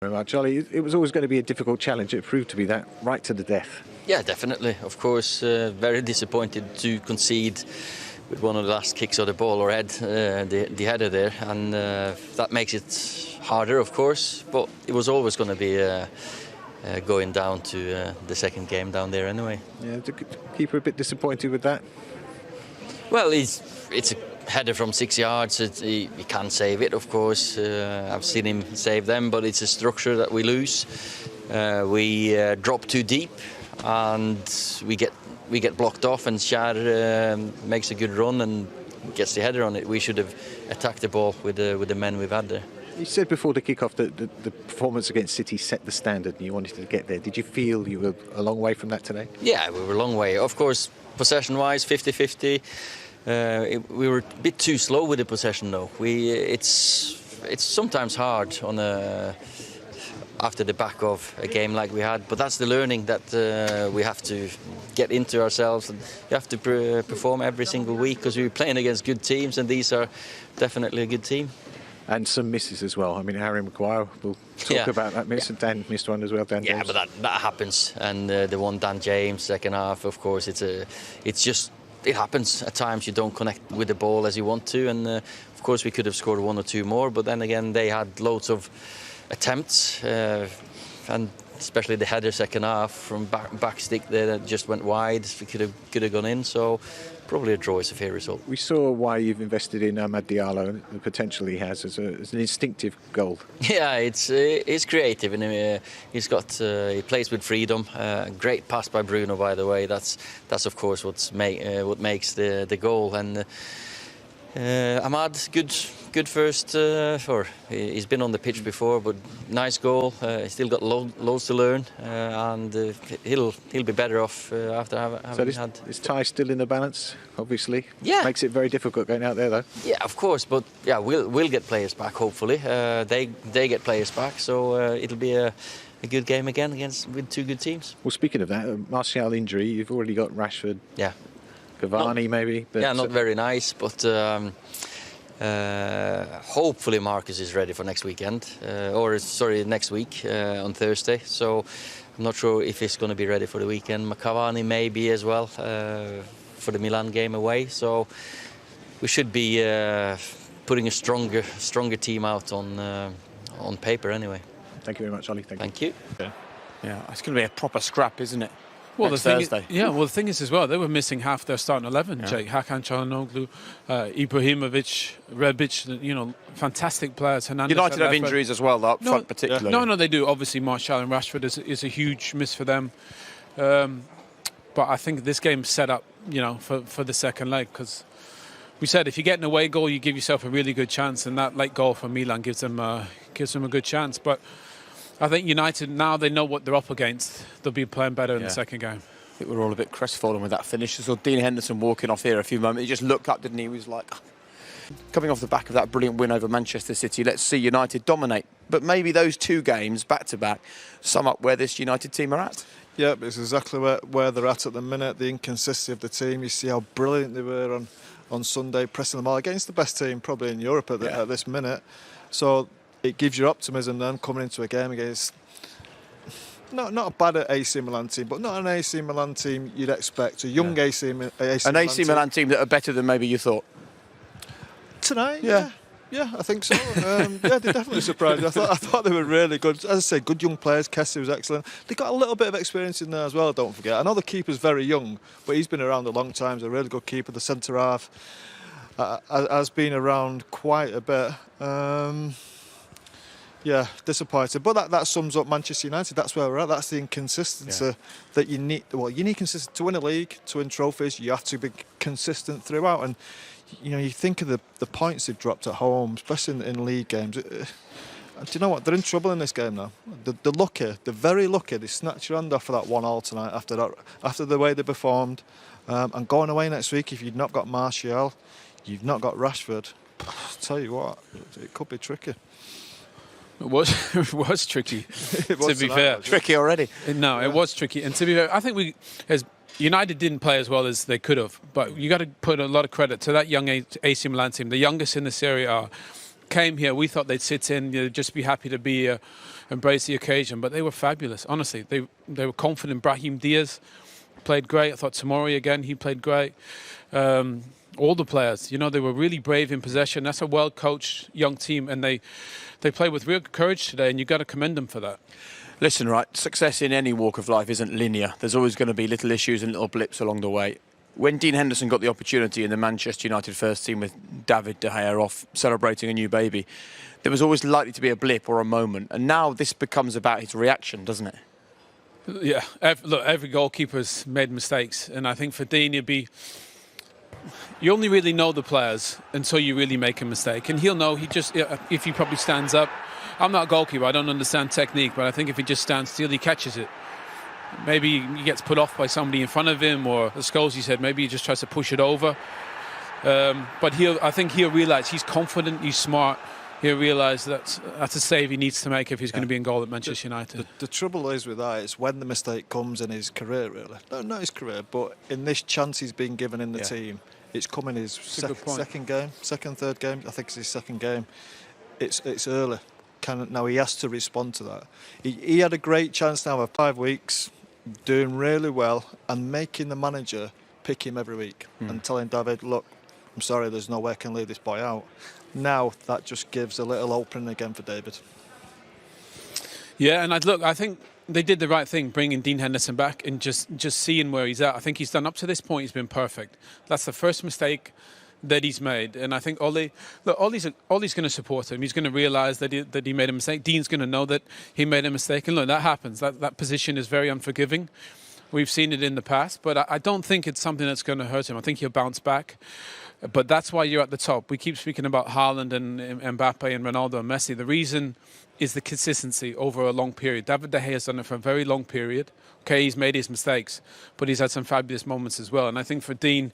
Very much, Ollie. It was always going to be a difficult challenge. It proved to be that right to the death. Yeah, definitely. Of course, very disappointed to concede with one of the last kicks of the ball or head, the header there, and that makes it harder, of course. But it was always going to be going down to the second game down there anyway. Yeah, the keeper a bit disappointed with that. Well, it's a header from 6 yards. He can save it, of course. I've seen him save them, but it's a structure that we lose. We drop too deep, and we get blocked off. And Schär makes a good run and gets the header on it. We should have attacked the ball with the men we've had there. You said before the kick-off that the performance against City set the standard, and you wanted to get there. Did you feel you were a long way from that today? Yeah, we were a long way. Of course, possession-wise, 50-50. We were a bit too slow with the possession, though. It's sometimes hard on after the back of a game like we had, but that's the learning that we have to get into ourselves, and you have to perform every single week because we're playing against good teams, and these are definitely a good team. And some misses as well. I mean, Harry Maguire, we'll talk about that miss, and Dan missed one as well. Dan James. But that happens, and the one Dan James second half, of course, it happens at times. You don't connect with the ball as you want to, and of course we could have scored one or two more, but then again they had loads of attempts, and especially the header second half from back stick there that just went wide. We could have gone in, so probably a draw is a fair result. We saw why you've invested in Amad Diallo and the potential he has as an instinctive goal. Yeah, it's creative, and he plays with freedom. Great pass by Bruno, by the way. That's of course what makes the goal. And Amad, good first. He's been on the pitch before, but nice goal. He's still got loads to learn, and he'll be better off after having had. Is Ty still in the balance? Obviously, yeah. Makes it very difficult going out there, though. Yeah, of course, but yeah, we'll get players back. Hopefully, they get players back, so it'll be a good game again with two good teams. Well, speaking of that, Martial injury, you've already got Rashford. Yeah. Cavani maybe. But yeah, not very nice, but hopefully Marcus is ready for next weekend, next week on Thursday. So I'm not sure if he's going to be ready for the weekend. Cavani maybe as well for the Milan game away. So we should be putting a stronger team out on paper anyway. Thank you very much, Ollie. Thank you. Yeah, it's going to be a proper scrap, isn't it? Well, Thursday. The thing is as well, they were missing half their starting 11. Yeah. Jake, Hakan Çalhanoğlu, Ibrahimovic, Rebic, fantastic players. Hernandez United have injuries as well, though, up front particularly. No, they do. Obviously, Martial and Rashford is a huge miss for them. But I think this game's set up, for the second leg, because we said if you get an away goal, you give yourself a really good chance, and that late goal for Milan gives them a good chance. But I think United, now they know what they're up against, they'll be playing better in the second game. I think we're all a bit crestfallen with that finish. I saw Dean Henderson walking off here a few moments. He just looked up, didn't he? He was like, coming off the back of that brilliant win over Manchester City, let's see United dominate. But maybe those two games, back-to-back, sum up where this United team are at. Yeah, it's exactly where they're at the minute, the inconsistency of the team. You see how brilliant they were on Sunday, pressing them all against the best team probably in Europe at this minute. So it gives you optimism then coming into a game against not a bad AC Milan team, but not an AC Milan team you'd expect. A young AC Milan team that are better than maybe you thought. Tonight, yeah, I think so. They definitely surprised me. I thought they were really good. As I say, good young players. Kessie was excellent. They got a little bit of experience in there as well, don't forget. I know the keeper's very young, but he's been around a long time. He's a really good keeper. The centre half has been around quite a bit. Yeah, disappointed. But that sums up Manchester United. That's where we're at. That's the inconsistency that you need. Well, you need consistency to win a league, to win trophies. You have to be consistent throughout. And you think of the points they've dropped at home, especially in league games. Do you know what? They're in trouble in this game now. They're lucky. They're very lucky. They snatched your hand off for that 1-1 tonight after the way they performed. And going away next week, if you've not got Martial, you've not got Rashford. I'll tell you what, it could be tricky. It was tricky, to be fair. Tricky already. No, it was tricky. And to be fair, I think United didn't play as well as they could have. But you got to put a lot of credit to that young AC Milan team, the youngest in the Serie A. Came here, we thought they'd sit in, just be happy to be embrace the occasion. But they were fabulous, honestly. They were confident. Brahim Diaz played great. I thought Tomori again, he played great. All the players, you know, they were really brave in possession. That's a well-coached young team, and they played with real courage today, and you've got to commend them for that. Listen, right, success in any walk of life isn't linear. There's always going to be little issues and little blips along the way. When Dean Henderson got the opportunity in the Manchester United first team with David De Gea off celebrating a new baby, there was always likely to be a blip or a moment. And now this becomes about his reaction, doesn't it? Yeah, look, every goalkeeper's made mistakes. And I think for Dean, you only really know the players until you really make a mistake. And he'll know, if he probably stands up. I'm not a goalkeeper, I don't understand technique, but I think if he just stands still, he catches it. Maybe he gets put off by somebody in front of him, or as Scholes said, maybe he just tries to push it over. But I think he'll realise he's confident, he's smart. He'll realise that's a save he needs to make if he's going to be in goal at Manchester United. The trouble is with that is when the mistake comes in his career, really. No, not his career, but in this chance he's been given in the team, it's come in his second game, third game. I think it's his second game. It's early. Now he has to respond to that. He had a great chance now of 5 weeks, doing really well and making the manager pick him every week and telling David, look, I'm sorry, there's no way I can leave this boy out. Now that just gives a little opening again for David. Yeah, and I think they did the right thing, bringing Dean Henderson back and just seeing where he's at. I think he's done, up to this point, he's been perfect. That's the first mistake that he's made, and I think Ollie's going to support him. He's going to realise that he made a mistake. Dean's going to know that he made a mistake, and look, that happens. That position is very unforgiving. We've seen it in the past, but I don't think it's something that's going to hurt him. I think he'll bounce back. But that's why you're at the top. We keep speaking about Haaland and Mbappe and Ronaldo and Messi. The reason is the consistency over a long period. David De Gea has done it for a very long period. Okay, he's made his mistakes, but he's had some fabulous moments as well. And I think for Dean,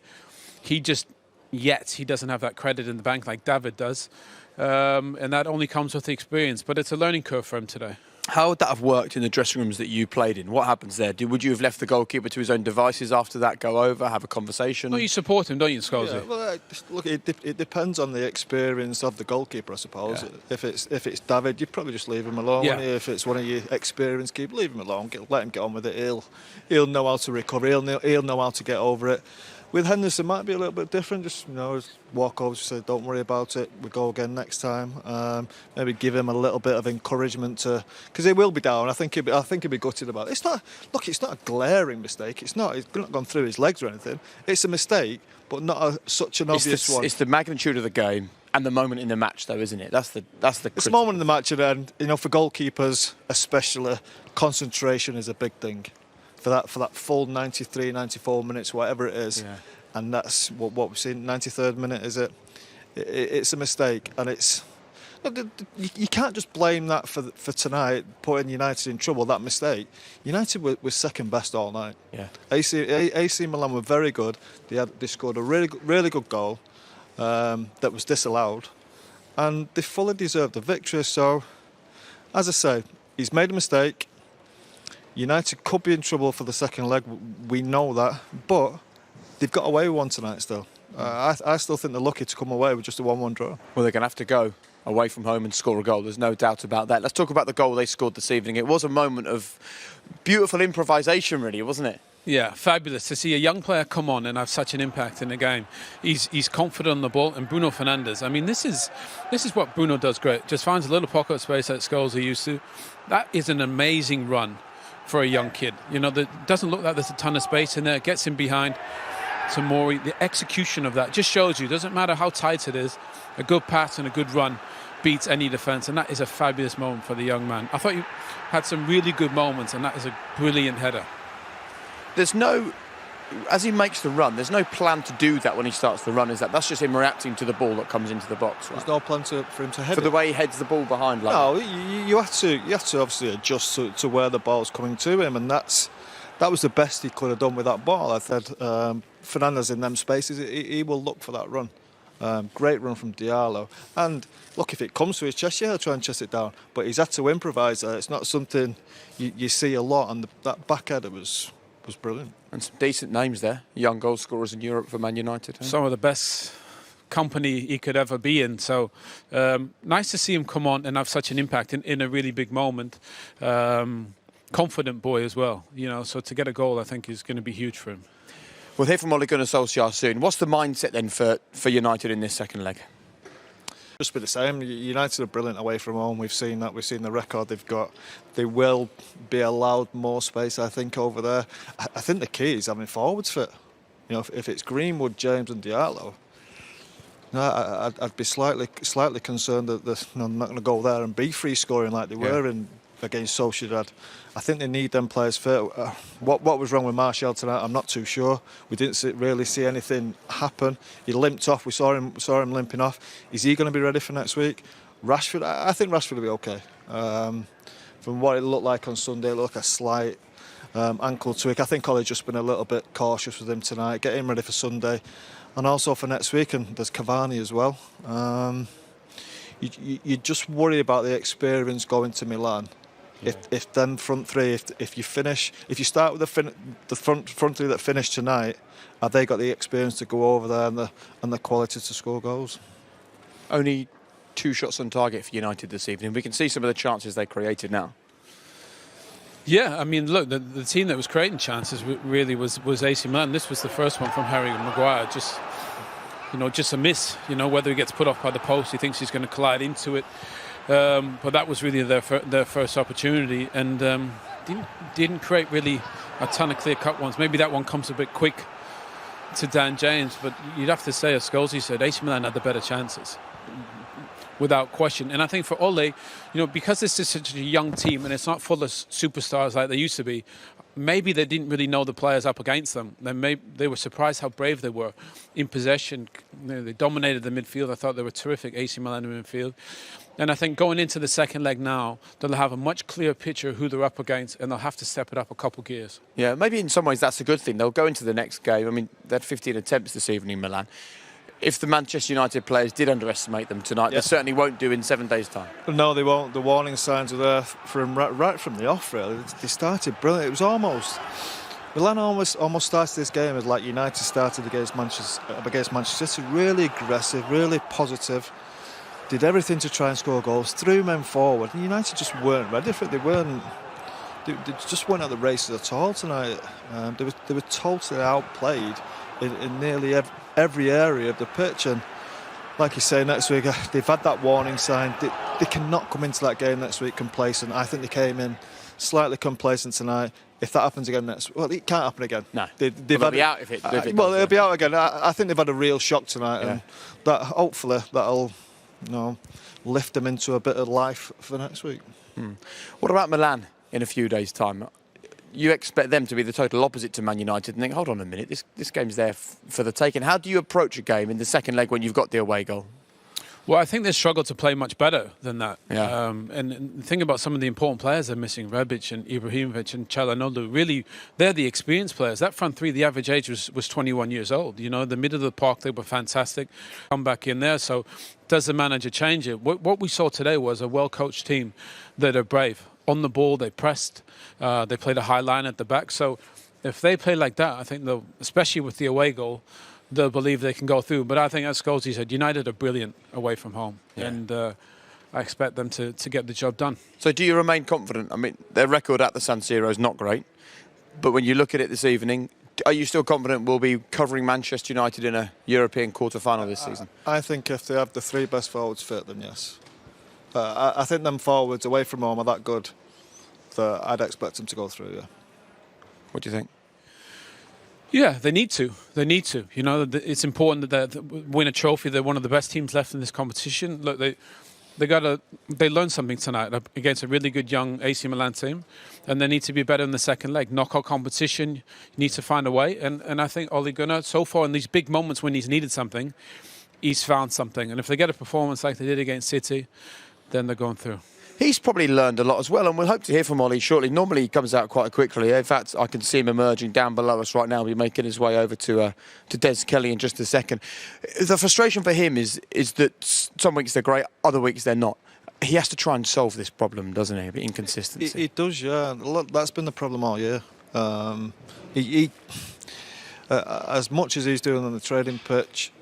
he doesn't have that credit in the bank like David does. And that only comes with the experience. But it's a learning curve for him today. How would that have worked in the dressing rooms that you played in? What happens there? Would you have left the goalkeeper to his own devices after that, go over, have a conversation? No, you support him, don't you, Scholes? Yeah, well, look, it depends on the experience of the goalkeeper, I suppose. Yeah. If it's David, you'd probably just leave him alone. Yeah. If it's one of your experienced keepers, leave him alone. Let him get on with it. He'll know how to recover. He'll know how to get over it. With Henderson, it might be a little bit different. Just walk over, say, "Don't worry about it. We go again next time." Maybe give him a little bit of encouragement because he will be down. I think he'll be gutted about it. It's not a glaring mistake. It's not gone through his legs or anything. It's a mistake, but not such an obvious one. It's the magnitude of the game and the moment in the match, though, isn't it? That's the. It's the moment in the match, and for goalkeepers especially, concentration is a big thing. For that full 93, 94 minutes, whatever it is, and that's what we've seen. 93rd minute, is it? It's a mistake, and you can't just blame that for tonight, putting United in trouble. That mistake. United were second best all night. Yeah. AC Milan were very good. They scored a really good goal that was disallowed, and they fully deserved the victory. So, as I say, he's made a mistake. United could be in trouble for the second leg. We know that, but they've got away with one tonight still. I still think they're lucky to come away with just a 1-1 draw. Well, they're going to have to go away from home and score a goal. There's no doubt about that. Let's talk about the goal they scored this evening. It was a moment of beautiful improvisation, really, wasn't it? Yeah, fabulous to see a young player come on and have such an impact in the game. He's confident on the ball, and Bruno Fernandes. I mean, this is what Bruno does great. Just finds a little pocket of space that Scholes are used to. That is an amazing run for a young kid. That doesn't look like there's a ton of space in there. It gets him behind Tomori. The execution of that just shows you, doesn't matter how tight it is, a good pass and a good run beats any defence, and that is a fabulous moment for the young man. I thought you had some really good moments, and that is a brilliant header. As he makes the run, there's no plan to do that when he starts the run, is that? That's just him reacting to the ball that comes into the box, right? There's no plan for him to head for the way he heads the ball behind. No, you have to obviously adjust to where the ball's coming to him, and that was the best he could have done with that ball. I said Fernandes in them spaces, he will look for that run. Great run from Diallo, and look, if it comes to his chest, he'll try and chest it down, but he's had to improvise there. It's not something you see a lot, and that back header was brilliant. And some decent names there, young goal scorers in Europe for Man United. Some of the best company he could ever be in. So nice to see him come on and have such an impact in a really big moment. Confident boy as well, so to get a goal I think is going to be huge for him. We'll hear from Ole Gunnar Solskjaer soon. What's the mindset then for United in this second leg? Just be the same. United are brilliant away from home. We've seen that. We've seen the record they've got. They will be allowed more space, I think, over there. I think the key is having forwards fit. If it's Greenwood, James and Diallo, I'd be slightly concerned that they're not going to go there and be free scoring like they were against Sociedad. I think they need them players fit. What was wrong with Martial tonight? I'm not too sure. We didn't really see anything happen. He limped off. We saw him limping off. Is he going to be ready for next week? Rashford, I think Rashford will be okay. From what it looked like on Sunday, it looked like a slight ankle tweak. I think Ollie's just been a little bit cautious with him tonight. Get him ready for Sunday, and also for next week. And there's Cavani as well. You just worry about the experience going to Milan. If them front three, if you start with the front three that finished tonight, have they got the experience to go over there and the quality to score goals? Only 2 shots on target for United this evening. We can see some of the chances they created now. Yeah, I mean, look, the team that was creating chances really was AC Milan. This was the first one from Harry Maguire. Just a miss. Whether he gets put off by the post, he thinks he's going to collide into it. But that was really their first opportunity, and didn't create really a ton of clear-cut ones. Maybe that one comes a bit quick to Dan James, but you'd have to say, as Scholesy said, AC Milan had the better chances, without question. And I think for Ole, because this is such a young team and it's not full of superstars like they used to be, maybe they didn't really know the players up against them. They were surprised how brave they were in possession. They dominated the midfield. I thought they were terrific, AC Milan in midfield. And I think going into the second leg now, they'll have a much clearer picture of who they're up against, and they'll have to step it up a couple gears. Yeah, maybe in some ways that's a good thing. They'll go into the next game. I mean, they had 15 attempts this evening, Milan. If the Manchester United players did underestimate them tonight, they certainly won't do in 7 days' time. No, they won't. The warning signs were there from right from the off, really. They started brilliant. It was Milan almost started this game as like United started against Manchester City. Really aggressive, really positive. Did everything to try and score goals, threw men forward, and United just weren't ready for it. They just weren't at the races at all tonight. They were totally outplayed in nearly every area of the pitch. And like you say, next week they've had that warning sign. They cannot come into that game next week complacent. I think they came in slightly complacent tonight. If that happens again it can't happen again. No, they'll be out if it they'll be out again. I think they've had a real shock tonight, and that hopefully that'll lift them into a bit of life for next week. What about Milan in a few days' time? You expect them to be the total opposite to Man United and think, hold on a minute, this game's there for the taking. How do you approach a game in the second leg when you've got the away goal? Well, I think they struggle to play much better than that. Yeah. And think about some of the important players they're missing, Rebic and Ibrahimovic and Çalhanoğlu. Really, they're the experienced players. That front three, the average age was 21 years old. The middle of the park, they were fantastic. Come back in there. So does the manager change it? What we saw today was a well-coached team that are brave. On the ball, they pressed. They played a high line at the back. So if they play like that, I think they'll, especially with the away goal, they'll believe they can go through. But I think, as Scholesy said, United are brilliant away from home. Yeah. And I expect them to get the job done. So do you remain confident? I mean, their record at the San Siro is not great. But when you look at it this evening, are you still confident we'll be covering Manchester United in a European quarter-final this season? I think if they have the 3 best forwards fit, then yes. I think them forwards away from home are that good that I'd expect them to go through, yeah. What do you think? Yeah, they need to. They need to. It's important that they win a trophy. They're one of the best teams left in this competition. Look, they learned something tonight against a really good young AC Milan team, and they need to be better in the second leg. Knockout competition, you need to find a way. And I think Ole Gunnar, so far in these big moments when he's needed something, he's found something. And if they get a performance like they did against City, then they're going through. He's probably learned a lot as well, and we'll hope to hear from Ollie shortly. Normally he comes out quite quickly. In fact, I can see him emerging down below us right now. He'll be making his way over to Des Kelly in just a second. The frustration for him is that some weeks they're great, other weeks they're not. He has to try and solve this problem, doesn't he? A bit inconsistency. He does, yeah. Look, that's been the problem all year. As much as he's doing on the training pitch,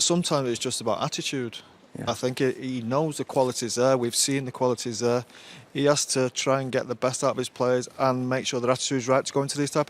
sometimes it's just about attitude. Yeah. I think he knows the quality's there. We've seen the qualities there. He has to try and get the best out of his players and make sure their attitude's right to go into these type of games.